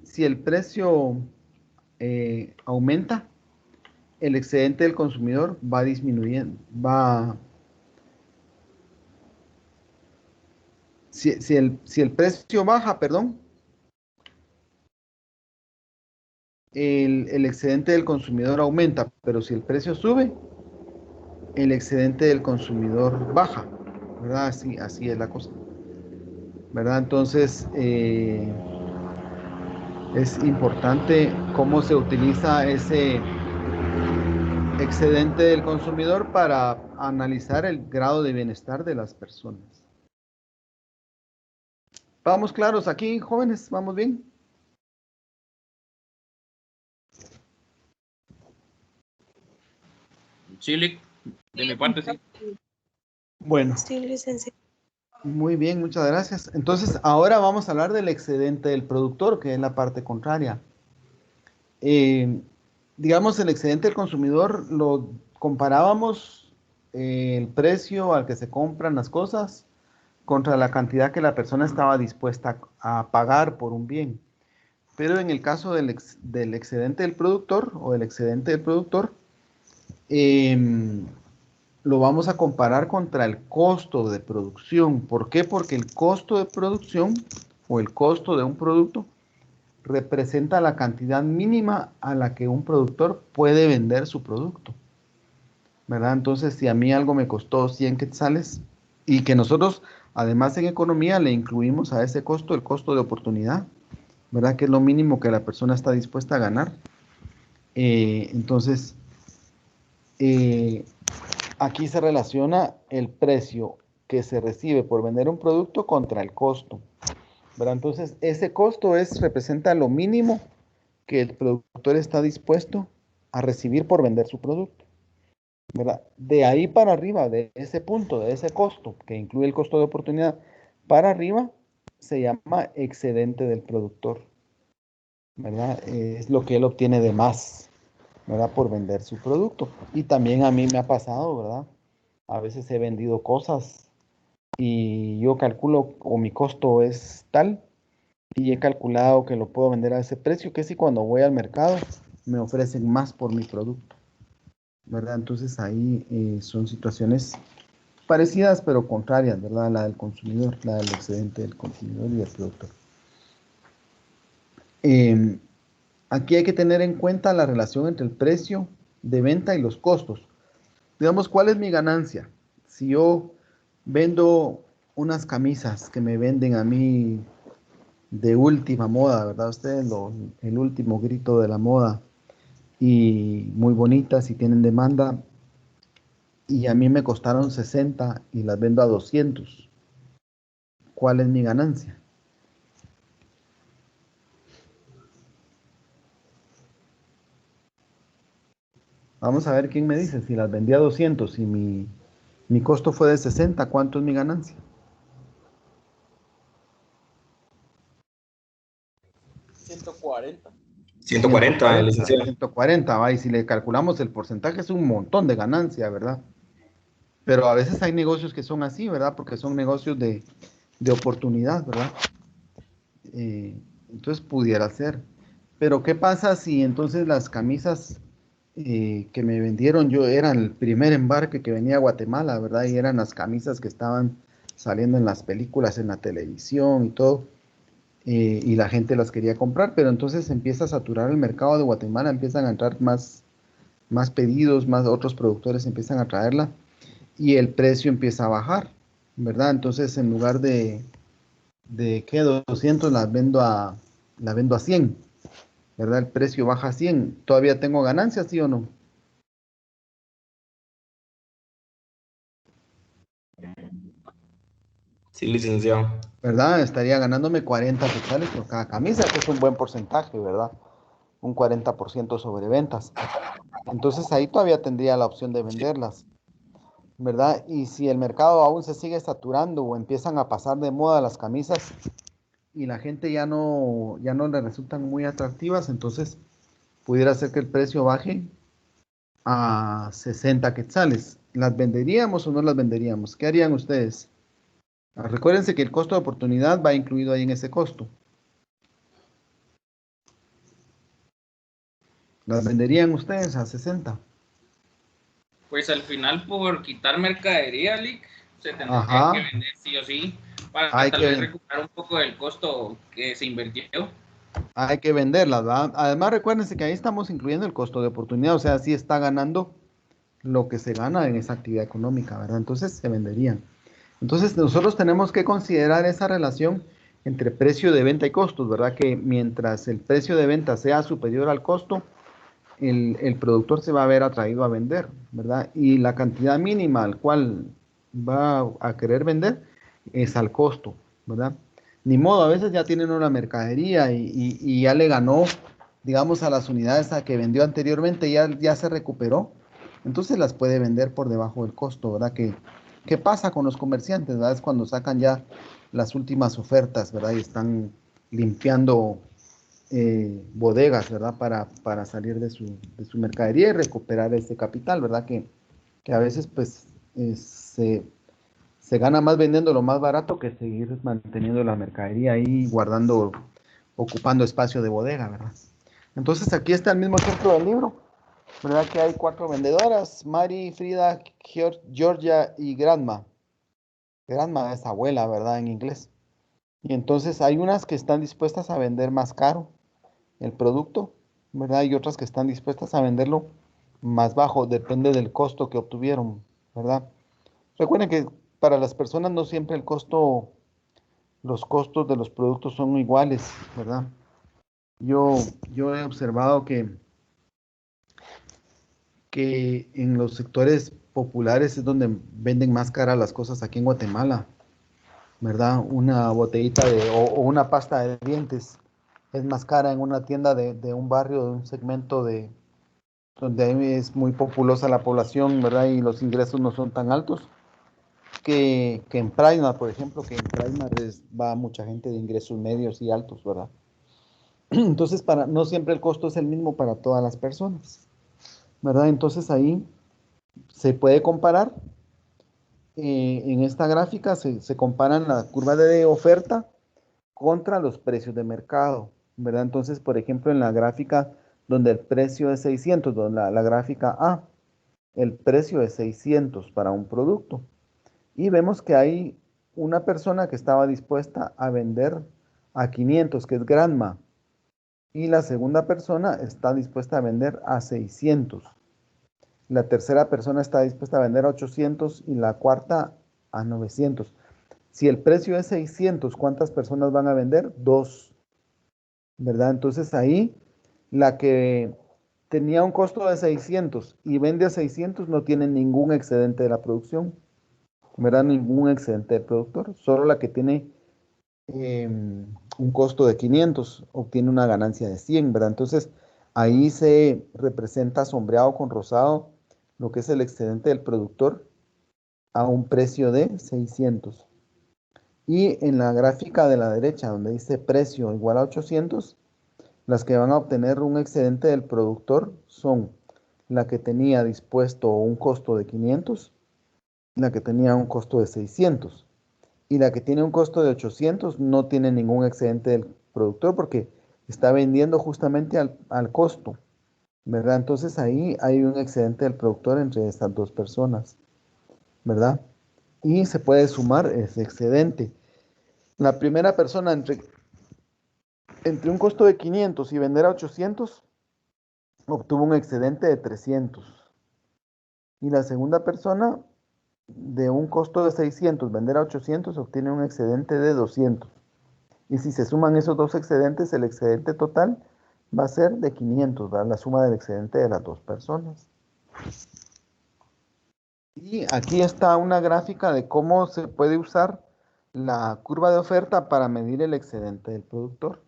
si el precio aumenta, el excedente del consumidor va disminuyendo, si el precio baja, perdón, el excedente del consumidor aumenta, pero si el precio sube, el excedente del consumidor baja, ¿verdad? Así es la cosa, ¿verdad? Entonces, es importante cómo se utiliza ese excedente del consumidor para analizar el grado de bienestar de las personas. ¿Vamos claros aquí, jóvenes? ¿Vamos bien? Chile, de mi parte sí. Bueno, Sí, licenciado. muy bien, muchas gracias. Entonces, ahora vamos a hablar del excedente del productor, que es la parte contraria. Digamos, el excedente del consumidor lo comparábamos el precio al que se compran las cosas contra la cantidad que la persona estaba dispuesta a pagar por un bien. Pero en el caso del excedente del productor o del excedente del productor, lo vamos a comparar contra el costo de producción. ¿Por qué? Porque el costo de producción o el costo de un producto representa la cantidad mínima a la que un productor puede vender su producto, ¿verdad? Entonces, si a mí algo me costó 100 quetzales y que nosotros, además en economía, le incluimos a ese costo el costo de oportunidad, ¿verdad? Que es lo mínimo que la persona está dispuesta a ganar. Entonces, eh, aquí se relaciona el precio que se recibe por vender un producto contra el costo, ¿verdad? Entonces, ese costo representa lo mínimo que el productor está dispuesto a recibir por vender su producto, ¿verdad? De ahí para arriba, de ese punto, de ese costo, que incluye el costo de oportunidad, para arriba, se llama excedente del productor, ¿verdad? Es lo que él obtiene de más, ¿verdad? Por vender su producto. Y también a mí me ha pasado, ¿verdad? A veces he vendido cosas y yo calculo, o mi costo es tal, y he calculado que lo puedo vender a ese precio, que si cuando voy al mercado me ofrecen más por mi producto, ¿verdad? Entonces ahí son situaciones parecidas pero contrarias, ¿verdad? La del consumidor, la del excedente del consumidor y del productor. Aquí hay que tener en cuenta la relación entre el precio de venta y los costos. Digamos, ¿cuál es mi ganancia? Si yo vendo unas camisas que me venden a mí de última moda, ¿verdad? Ustedes, el último grito de la moda y muy bonitas y tienen demanda y a mí me costaron 60 y las vendo a 200. ¿Cuál es mi ganancia? Vamos a ver quién me dice, si las vendí a 200 y mi costo fue de 60, ¿cuánto es mi ganancia? 140. 140, licenciado. 140, va, y si le calculamos el porcentaje es un montón de ganancia, ¿verdad? Pero a veces hay negocios que son así, ¿verdad? Porque son negocios de oportunidad, ¿verdad? Entonces pudiera ser. Pero ¿qué pasa si entonces las camisas que me vendieron yo eran el primer embarque que venía a Guatemala, ¿verdad? Y eran las camisas que estaban saliendo en las películas, en la televisión y todo, y la gente las quería comprar, pero entonces empieza a saturar el mercado de Guatemala, empiezan a entrar más pedidos, más otros productores empiezan a traerla y el precio empieza a bajar, ¿verdad? Entonces en lugar de que 200 la vendo a 100, ¿verdad? El precio baja a 100. ¿Todavía tengo ganancias, sí o no? Sí, licenciado. ¿Verdad? Estaría ganándome 40 quetzales por cada camisa, que es un buen porcentaje, ¿verdad? Un 40% sobre ventas. Entonces ahí todavía tendría la opción de venderlas, ¿verdad? Y si el mercado aún se sigue saturando o empiezan a pasar de moda las camisas y la gente ya no le resultan muy atractivas, entonces pudiera ser que el precio baje a 60 quetzales. ¿Las venderíamos o no las venderíamos? ¿Qué harían ustedes? Recuérdense que el costo de oportunidad va incluido ahí en ese costo. ¿Las venderían ustedes a 60? Pues al final, por quitar mercadería, Lick, se tendría que Ajá, vender sí o sí para hay tal vez que, recuperar un poco del costo que se invirtió. hay que venderlas, ¿verdad? Además, recuérdense que ahí estamos incluyendo el costo de oportunidad, o sea, sí está ganando lo que se gana en esa actividad económica, ¿verdad? Entonces se venderían. Entonces nosotros tenemos que considerar esa relación entre precio de venta y costos, ¿verdad? Que mientras el precio de venta sea superior al costo, el productor se va a ver atraído a vender, ¿verdad? Y la cantidad mínima al cual va a querer vender es al costo, ¿verdad? Ni modo, a veces ya tienen una mercadería y ya le ganó, digamos, a las unidades a que vendió anteriormente, ya se recuperó, entonces las puede vender por debajo del costo, ¿verdad? ¿Qué pasa con los comerciantes, ¿verdad? Es cuando sacan ya las últimas ofertas, ¿verdad? Y están limpiando bodegas, ¿verdad? Para salir de su mercadería y recuperar ese capital, ¿verdad? Que a veces pues se gana más vendiendo lo más barato que seguir manteniendo la mercadería ahí guardando, ocupando espacio de bodega, ¿verdad? Entonces aquí está el mismo ejemplo del libro, ¿verdad? Que hay 4 vendedoras, Mari, Frida, Georgia y Grandma. Grandma es abuela, ¿verdad? En inglés. Y entonces hay unas que están dispuestas a vender más caro el producto, ¿verdad? Y otras que están dispuestas a venderlo más bajo, depende del costo que obtuvieron, ¿verdad? Recuerden que para las personas no siempre los costos de los productos son iguales, ¿verdad? Yo he observado que en los sectores populares es donde venden más caras las cosas aquí en Guatemala, ¿verdad? Una botellita o una pasta de dientes es más cara en una tienda de un barrio, de un segmento donde ahí es muy populosa la población, ¿verdad? Y los ingresos no son tan altos, que en Primar, por ejemplo, que en Primar va mucha gente de ingresos medios y altos, ¿verdad? Entonces, no siempre el costo es el mismo para todas las personas, ¿verdad? Entonces ahí se puede comparar. En esta gráfica se comparan la curva de oferta contra los precios de mercado, ¿verdad? Entonces, por ejemplo, en la gráfica donde el precio es 600, donde la gráfica A, el precio es 600 para un producto. Y vemos que hay una persona que estaba dispuesta a vender a 500, que es Granma. Y la segunda persona está dispuesta a vender a 600. La tercera persona está dispuesta a vender a 800 y la cuarta a 900. Si el precio es 600, ¿cuántas personas van a vender? 2, ¿verdad? Entonces ahí la que tenía un costo de 600 y vende a 600 no tiene ningún excedente de la producción, ¿verdad? Ningún excedente del productor. Solo la que tiene un costo de 500 obtiene una ganancia de 100, ¿verdad? Entonces ahí se representa sombreado con rosado lo que es el excedente del productor a un precio de 600. Y en la gráfica de la derecha, donde dice precio igual a 800, las que van a obtener un excedente del productor son la que tenía dispuesto un costo de 500, la que tenía un costo de 600. Y la que tiene un costo de 800 no tiene ningún excedente del productor porque está vendiendo justamente al costo, ¿verdad? Entonces ahí hay un excedente del productor entre estas dos personas, ¿verdad? Y se puede sumar ese excedente. La primera persona entre un costo de 500 y vender a 800 obtuvo un excedente de 300. Y la segunda persona de un costo de 600 vender a 800 obtiene un excedente de 200. Y si se suman esos dos excedentes, el excedente total va a ser de 500, ¿verdad? La suma del excedente de las dos personas. Y aquí está una gráfica de cómo se puede usar la curva de oferta para medir el excedente del productor,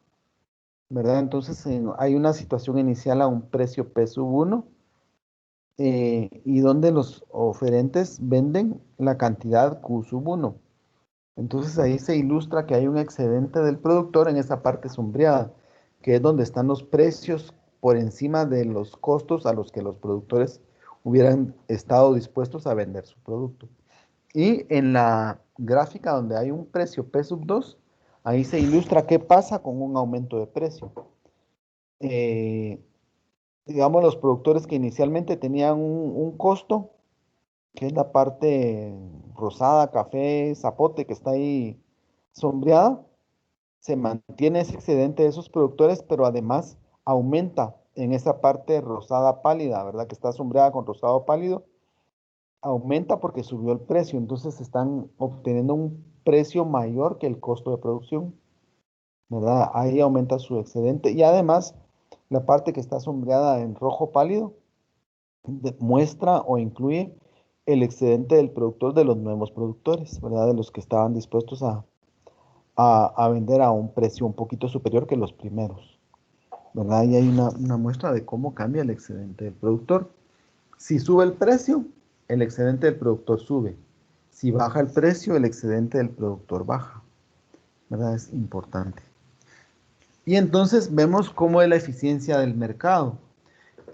¿verdad? Entonces hay una situación inicial a un precio P sub 1 y donde los oferentes venden la cantidad Q sub 1. Entonces ahí se ilustra que hay un excedente del productor en esa parte sombreada, que es donde están los precios por encima de los costos a los que los productores hubieran estado dispuestos a vender su producto. Y en la gráfica donde hay un precio P sub 2, ahí se ilustra qué pasa con un aumento de precio. Digamos, los productores que inicialmente tenían un costo, que es la parte rosada, café, zapote, que está ahí sombreada, se mantiene ese excedente de esos productores, pero además aumenta en esa parte rosada pálida, ¿verdad? Que está sombreada con rosado pálido, aumenta porque subió el precio, entonces están obteniendo un precio mayor que el costo de producción, ¿verdad? Ahí aumenta su excedente y además la parte que está sombreada en rojo pálido muestra o incluye el excedente del productor de los nuevos productores, ¿verdad? De los que estaban dispuestos a vender a un precio un poquito superior que los primeros, ¿verdad? Y hay una muestra de cómo cambia el excedente del productor. Si sube el precio, el excedente del productor sube. Si baja el precio, el excedente del productor baja, ¿verdad? Es importante. Y entonces vemos cómo es la eficiencia del mercado.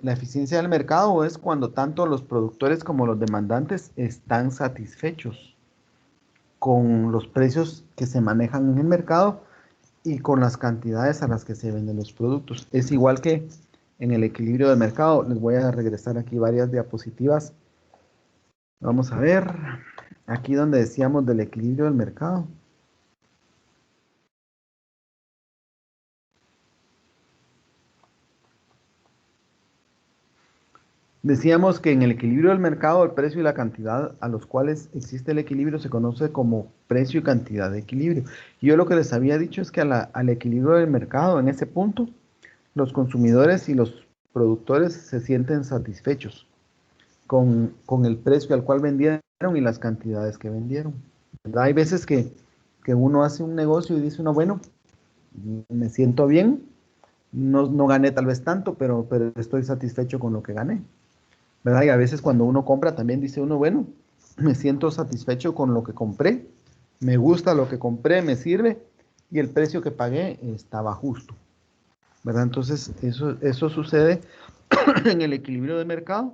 La eficiencia del mercado es cuando tanto los productores como los demandantes están satisfechos con los precios que se manejan en el mercado y con las cantidades a las que se venden los productos. Es igual que en el equilibrio del mercado. Les voy a regresar aquí varias diapositivas. Vamos a ver, aquí donde decíamos del equilibrio del mercado. Decíamos que en el equilibrio del mercado, el precio y la cantidad a los cuales existe el equilibrio se conoce como precio y cantidad de equilibrio. Y yo lo que les había dicho es que al equilibrio del mercado, en ese punto, los consumidores y los productores se sienten satisfechos con el precio al cual vendieron y las cantidades que vendieron, ¿verdad? Hay veces que uno hace un negocio y dice uno, bueno, me siento bien, no gané tal vez tanto, pero estoy satisfecho con lo que gané, ¿verdad? Y a veces cuando uno compra también dice uno, bueno, me siento satisfecho con lo que compré, me gusta lo que compré, me sirve y el precio que pagué estaba justo, ¿verdad? Entonces, eso sucede en el equilibrio de mercado.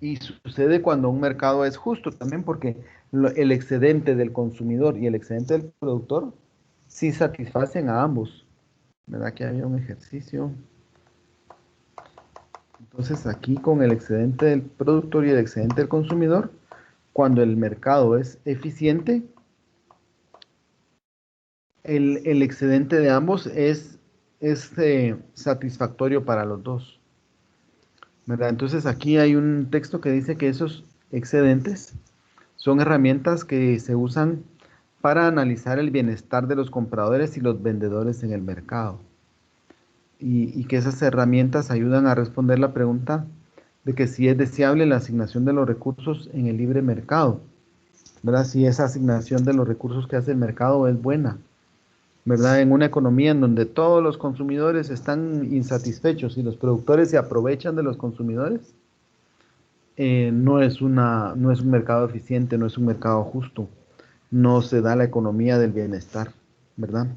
Y sucede cuando un mercado es justo también porque el excedente del consumidor y el excedente del productor sí satisfacen a ambos. ¿Verdad que había un ejercicio? Entonces aquí con el excedente del productor y el excedente del consumidor, cuando el mercado es eficiente, el excedente de ambos es satisfactorio para los dos. ¿Verdad? Entonces aquí hay un texto que dice que esos excedentes son herramientas que se usan para analizar el bienestar de los compradores y los vendedores en el mercado. Y que esas herramientas ayudan a responder la pregunta de que si es deseable la asignación de los recursos en el libre mercado, ¿verdad? Si esa asignación de los recursos que hace el mercado es buena, ¿verdad? En una economía en donde todos los consumidores están insatisfechos y los productores se aprovechan de los consumidores, no es un mercado eficiente, no es un mercado justo, no se da la economía del bienestar, ¿verdad?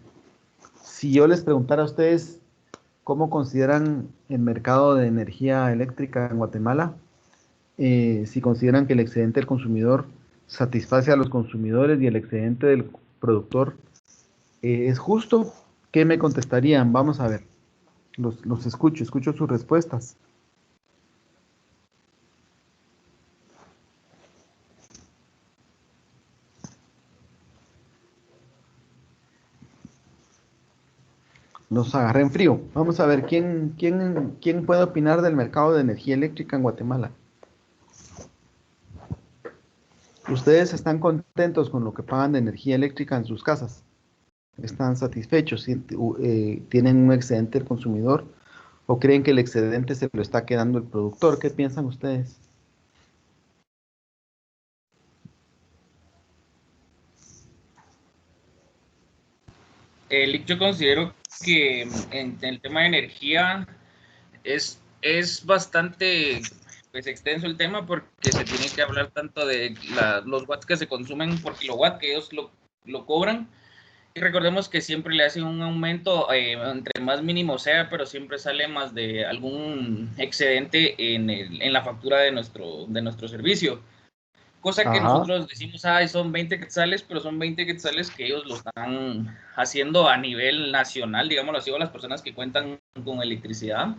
Si yo les preguntara a ustedes cómo consideran el mercado de energía eléctrica en Guatemala, si consideran que el excedente del consumidor satisface a los consumidores y el excedente del productor es justo, ¿qué me contestarían? Vamos a ver, los escucho sus respuestas. Los agarré en frío. Vamos a ver, ¿quién puede opinar del mercado de energía eléctrica en Guatemala? ¿Ustedes están contentos con lo que pagan de energía eléctrica en sus casas? ¿Están satisfechos? ¿Tienen un excedente del consumidor? ¿O creen que el excedente se lo está quedando el productor? ¿Qué piensan ustedes? Yo considero que en el tema de energía es bastante pues, extenso el tema porque se tiene que hablar tanto de los watts que se consumen por kilowatt, que ellos lo cobran. Y recordemos que siempre le hacen un aumento, entre más mínimo sea, pero siempre sale más de algún excedente en la factura de nuestro servicio. Cosa que Ajá. nosotros decimos, son 20 quetzales, pero son 20 quetzales que ellos lo están haciendo a nivel nacional, digámoslo así, o las personas que cuentan con electricidad,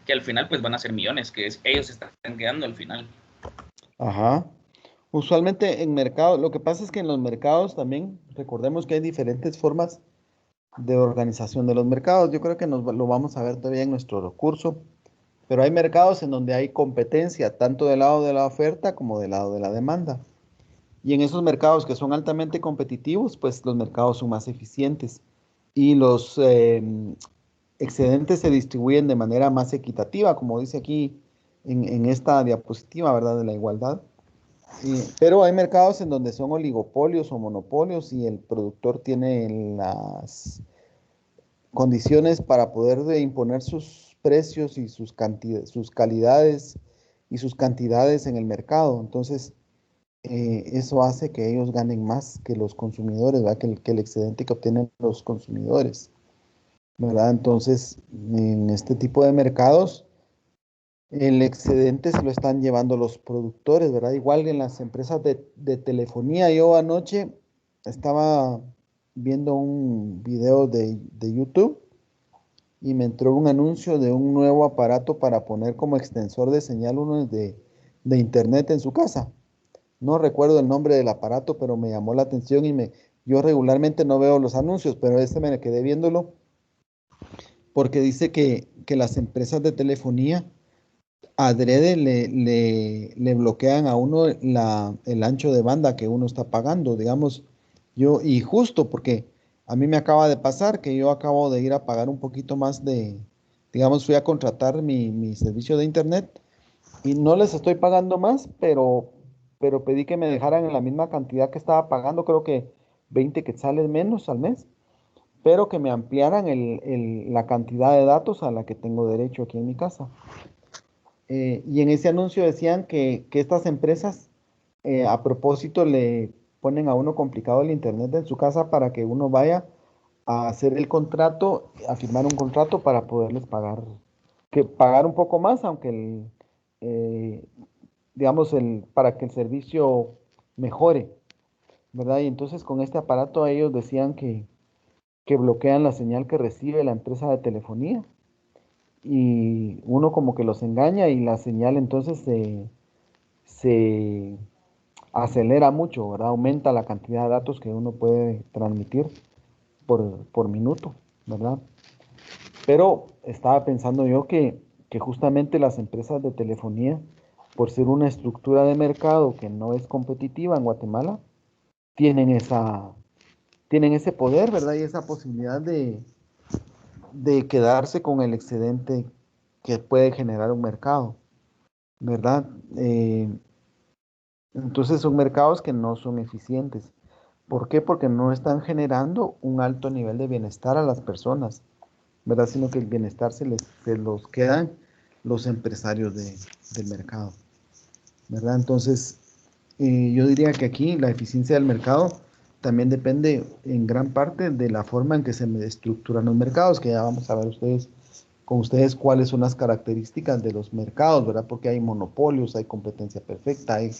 que al final pues van a ser millones, ellos están quedando al final. Ajá. Usualmente en mercados, lo que pasa es que en los mercados también, recordemos que hay diferentes formas de organización de los mercados. Yo creo que lo vamos a ver todavía en nuestro curso, pero hay mercados en donde hay competencia, tanto del lado de la oferta como del lado de la demanda. Y en esos mercados que son altamente competitivos, pues los mercados son más eficientes y los excedentes se distribuyen de manera más equitativa, como dice aquí en esta diapositiva, ¿verdad? De la igualdad. Pero hay mercados en donde son oligopolios o monopolios y el productor tiene las condiciones para poder imponer sus precios y sus calidades y sus cantidades en el mercado. Entonces, eso hace que ellos ganen más que los consumidores, ¿verdad? Que el excedente que obtienen los consumidores, ¿verdad? Entonces, en este tipo de mercados, el excedente se lo están llevando los productores, ¿verdad? Igual en las empresas de telefonía. Yo anoche estaba viendo un video de YouTube y me entró un anuncio de un nuevo aparato para poner como extensor de señal uno de internet en su casa. No recuerdo el nombre del aparato, pero me llamó la atención yo regularmente no veo los anuncios, pero me quedé viéndolo porque dice que las empresas de telefonía adrede le bloquean a uno el ancho de banda que uno está pagando, digamos, y justo porque a mí me acaba de pasar que yo acabo de ir a pagar un poquito más digamos, fui a contratar mi servicio de internet y no les estoy pagando más, pero pedí que me dejaran en la misma cantidad que estaba pagando, creo que 20 quetzales menos al mes, pero que me ampliaran la cantidad de datos a la que tengo derecho aquí en mi casa. Y en ese anuncio decían que estas empresas, a propósito, le ponen a uno complicado el internet en su casa para que uno vaya a hacer el contrato, a firmar un contrato para poderles pagar un poco más, aunque digamos, para que el servicio mejore, ¿verdad? Y entonces con este aparato ellos decían que bloquean la señal que recibe la empresa de telefonía y uno como que los engaña y la señal entonces se acelera mucho, ¿verdad? Aumenta la cantidad de datos que uno puede transmitir por minuto, ¿verdad? Pero estaba pensando yo que justamente las empresas de telefonía, por ser una estructura de mercado que no es competitiva en Guatemala, tienen ese poder, ¿verdad? Y esa posibilidad de quedarse con el excedente que puede generar un mercado, ¿verdad? Entonces son mercados que no son eficientes. ¿Por qué? Porque no están generando un alto nivel de bienestar a las personas, ¿verdad? Sino que el bienestar se los quedan los empresarios del mercado, ¿verdad? Entonces, yo diría que aquí la eficiencia del mercado también depende en gran parte de la forma en que se estructuran los mercados, que ya vamos a ver con ustedes cuáles son las características de los mercados, ¿verdad? Porque hay monopolios, hay competencia perfecta, hay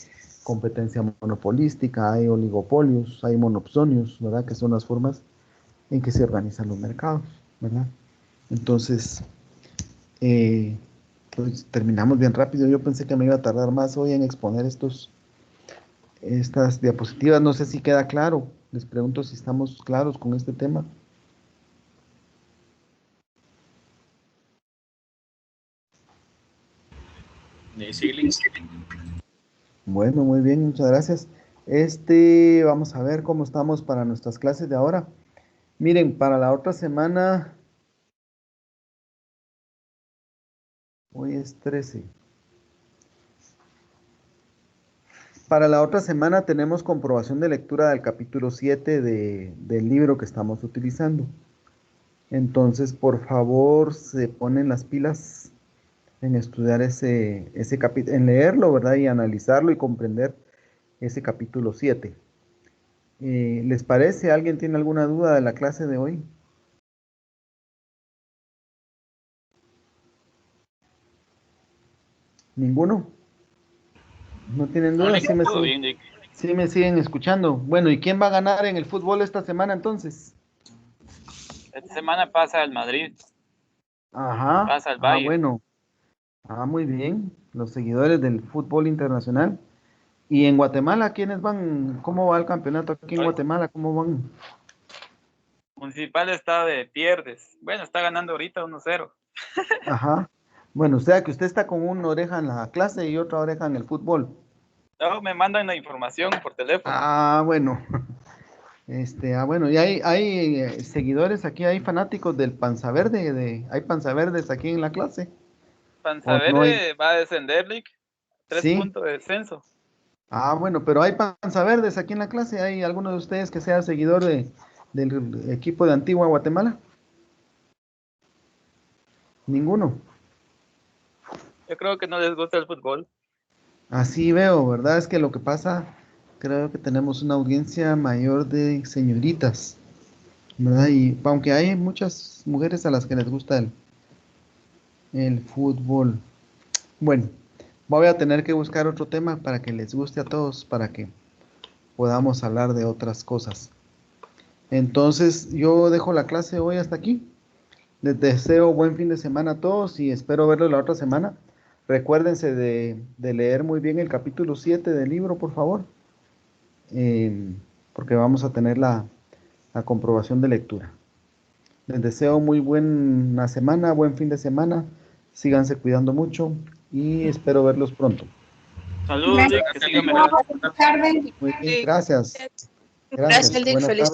competencia monopolística, hay oligopolios, hay monopsonios, ¿verdad? Que son las formas en que se organizan los mercados, ¿verdad? Entonces, pues terminamos bien rápido. Yo pensé que me iba a tardar más hoy en exponer estas diapositivas. No sé si queda claro. Les pregunto si estamos claros con este tema. Sí. Bueno, muy bien, muchas gracias. Vamos a ver cómo estamos para nuestras clases de ahora. Miren, para la otra semana, hoy es 13. Para la otra semana tenemos comprobación de lectura del capítulo 7 del libro que estamos utilizando. Entonces, por favor, se ponen las pilas en estudiar ese capítulo, en leerlo, ¿verdad? Y analizarlo y comprender ese capítulo 7. ¿Les parece? ¿Alguien tiene alguna duda de la clase de hoy? ¿Ninguno? ¿No tienen No, dudas? Nick, todo bien, Nick. Sí me siguen escuchando. Bueno, ¿y quién va a ganar en el fútbol esta semana entonces? Esta semana pasa al Madrid, Ajá. pasa al Bayern. Bueno. Muy bien. Los seguidores del fútbol internacional. ¿Y en Guatemala quiénes van? ¿Cómo va el campeonato aquí en Guatemala? ¿Cómo van? Municipal está de pierdes. Bueno, está ganando ahorita 1-0. Ajá. Bueno, o sea que usted está con una oreja en la clase y otra oreja en el fútbol. No, me mandan la información por teléfono. Bueno. Bueno, y hay seguidores aquí, hay fanáticos del Panza Verde, hay Panza Verdes aquí en la clase. Panza ¿O no hay? Verde va a descender, Nick. 3 Sí. puntos de descenso. Bueno, pero hay Panza Verdes aquí en la clase. ¿Hay alguno de ustedes que sea seguidor del equipo de Antigua Guatemala? Ninguno. Yo creo que no les gusta el fútbol. Así veo, ¿verdad? Es que lo que pasa, creo que tenemos una audiencia mayor de señoritas, ¿verdad? Y aunque hay muchas mujeres a las que les gusta el fútbol. Bueno, voy a tener que buscar otro tema para que les guste a todos, para que podamos hablar de otras cosas. Entonces, yo dejo la clase hoy hasta aquí. Les deseo buen fin de semana a todos y espero verlos la otra semana. Recuérdense de leer muy bien el capítulo 7 del libro, por favor, porque vamos a tener la comprobación de lectura. Les deseo muy buena semana, buen fin de semana. Síganse cuidando mucho y espero verlos pronto. Saludos, Nick, que sigan mejor. Buenas tardes. Muy bien, gracias. Gracias, Lick. Buenas Feliz tardes.